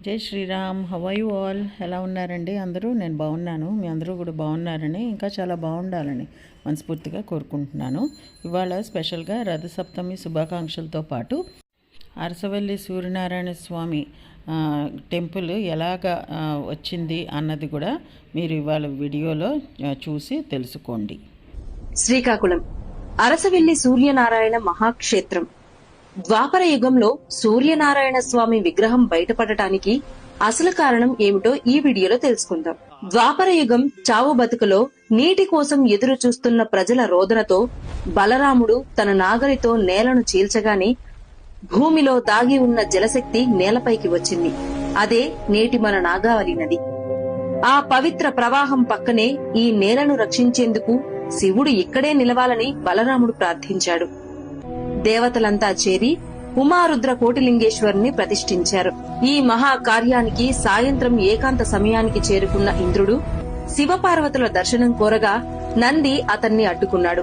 జై Shriram. How are you all? ఎలా ఉన్నారండి అందరూ? నేను బాగున్నాను. మీ అందరూ కూడా బాగున్నారని, ఇంకా చాలా బాగుండాలని మనస్ఫూర్తిగా కోరుకుంటున్నాను. ఇవాళ స్పెషల్గా రథసప్తమి శుభాకాంక్షలతో పాటు అరసవల్లి సూర్యనారాయణ స్వామి టెంపుల్ ఎలాగ వచ్చింది అన్నది కూడా మీరు ఇవాళ వీడియోలో చూసి తెలుసుకోండి. శ్రీకాకుళం అరసవెల్లి సూర్యనారాయణ మహాక్షేత్రం. ద్వాపర యుగంలో సూర్యనారాయణ స్వామి విగ్రహం బయటపడటానికి అసలు కారణం ఏమిటో ఈ వీడియోలో తెలుసుకుందాం. ద్వాపర యుగం చావు బతుకులో నీటి కోసం ఎదురు చూస్తున్న ప్రజల రోదనతో బలరాముడు తన నాగలితో నేలను చీల్చగానే భూమిలో దాగి ఉన్న జలశక్తి నేలపైకి వచ్చింది. అదే నేటి మన నాగావళి నది. ఆ పవిత్ర ప్రవాహం పక్కనే ఈ నేలను రక్షించేందుకు శివుడు ఇక్కడే నిలవాలని బలరాముడు ప్రార్థించాడు. దేవతలంతా చేరి ఉమారుద్ర కోటిలింగేశ్వరుని ప్రతిష్ఠించారు. ఈ మహా కార్యానికి సాయంత్రం ఏకాంత సమయానికి చేరుకున్న ఇంద్రుడు శివపార్వతుల దర్శనం కోరగా నంది అతన్ని అడ్డుకున్నాడు.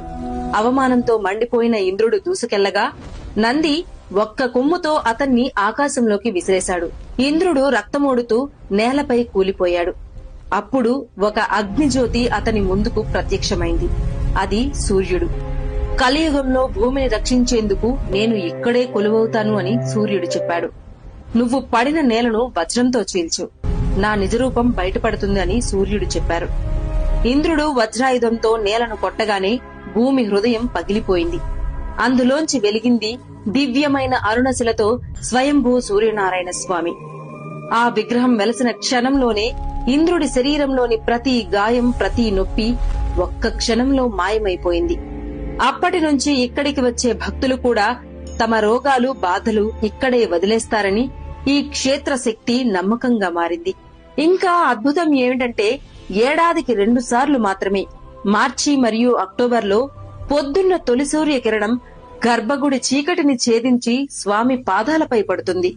అవమానంతో మండిపోయిన ఇంద్రుడు దూసుకెళ్లగా నంది ఒక్క కొమ్ముతో అతన్ని ఆకాశంలోకి విసిరేశాడు. ఇంద్రుడు రక్తమోడుతూ నేలపై కూలిపోయాడు. అప్పుడు ఒక అగ్నిజ్యోతి అతని ముందుకు ప్రత్యక్షమైంది. అది సూర్యుడు. కలియుగంలో భూమిని రక్షించేందుకు నేను ఇక్కడే కొలువవుతాను అని సూర్యుడు చెప్పాడు. నువ్వు పడిన నేలను వజ్రంతో చీల్చు, నా నిజరూపం బయటపడుతుంది అని సూర్యుడు చెప్పారు. ఇంద్రుడు వజ్రాయుధంతో నేలను కొట్టగానే భూమి హృదయం పగిలిపోయింది. అందులోంచి వెలిగింది దివ్యమైన అరుణశిలతో స్వయంభూ సూర్యనారాయణ స్వామి. ఆ విగ్రహం వెలసిన క్షణంలోనే ఇంద్రుడి శరీరంలోని ప్రతి గాయం, ప్రతి నొప్పి ఒక్క క్షణంలో మాయమైపోయింది. అప్పటి నుంచి ఇక్కడికి వచ్చే భక్తులు కూడా తమ రోగాలు, బాధలు ఇక్కడే వదిలేస్తారని ఈ క్షేత్ర శక్తి నమ్మకంగా మారింది. ఇంకా అద్భుతం ఏమిటంటే ఏడాదికి 2 సార్లు మాత్రమే, మార్చి మరియు అక్టోబర్లో పొద్దున్న తొలి సూర్యకిరణం గర్భగుడి చీకటిని ఛేదించి స్వామి పాదాలపై పడుతుంది.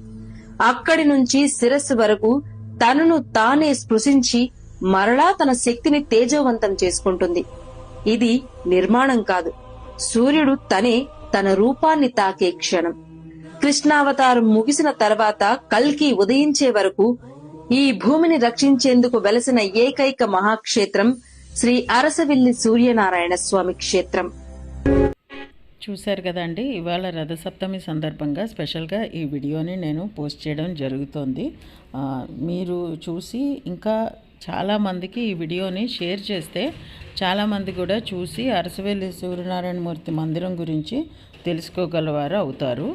అక్కడి నుంచి శిరస్సు వరకు తనను తానే స్పృశించి మరలా తన శక్తిని తేజోవంతం చేసుకుంటుంది. ఇది నిర్మాణం కాదు, సూర్యుడు తనే తన రూపాన్ని తాకే క్షణం. కృష్ణావతారం ముగిసిన తర్వాత కల్కి ఉదయించే వరకు ఈ భూమిని రక్షించేందుకు వెలసిన ఏకైక మహాక్షేత్రం శ్రీ అరసవెల్లి సూర్యనారాయణ స్వామి క్షేత్రం. చూశారు కదండి, ఇవాళ రథసప్తమి సందర్భంగా స్పెషల్గా ఈ వీడియోని నేను పోస్ట్ చేయడం జరుగుతోంది. మీరు చూసి ఇంకా చాలామందికి ఈ వీడియోని షేర్ చేస్తే చాలామంది కూడా చూసి అరసవెల్లి సూర్యనారాయణమూర్తి మందిరం గురించి తెలుసుకోగలవారు అవుతారు.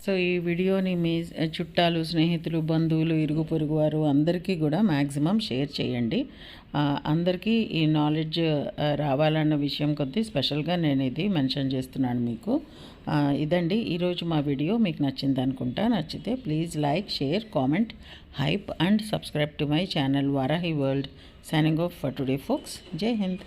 సో ఈ వీడియోని మీ చుట్టాలు, స్నేహితులు, బంధువులు, ఇరుగు పొరుగు వారు అందరికీ కూడా మ్యాక్సిమం షేర్ చేయండి. అందరికీ ఈ నాలెడ్జ్ రావాలన్న విషయం కొద్దీ స్పెషల్గా నేను ఇది మెన్షన్ చేస్తున్నాను మీకు. ఇదండి ఈరోజు మా వీడియో. మీకు నచ్చింది అనుకుంటా. నచ్చితే please like, share, comment, hype and subscribe to my channel Varahi world. Signing off for today folks. జై హింద్.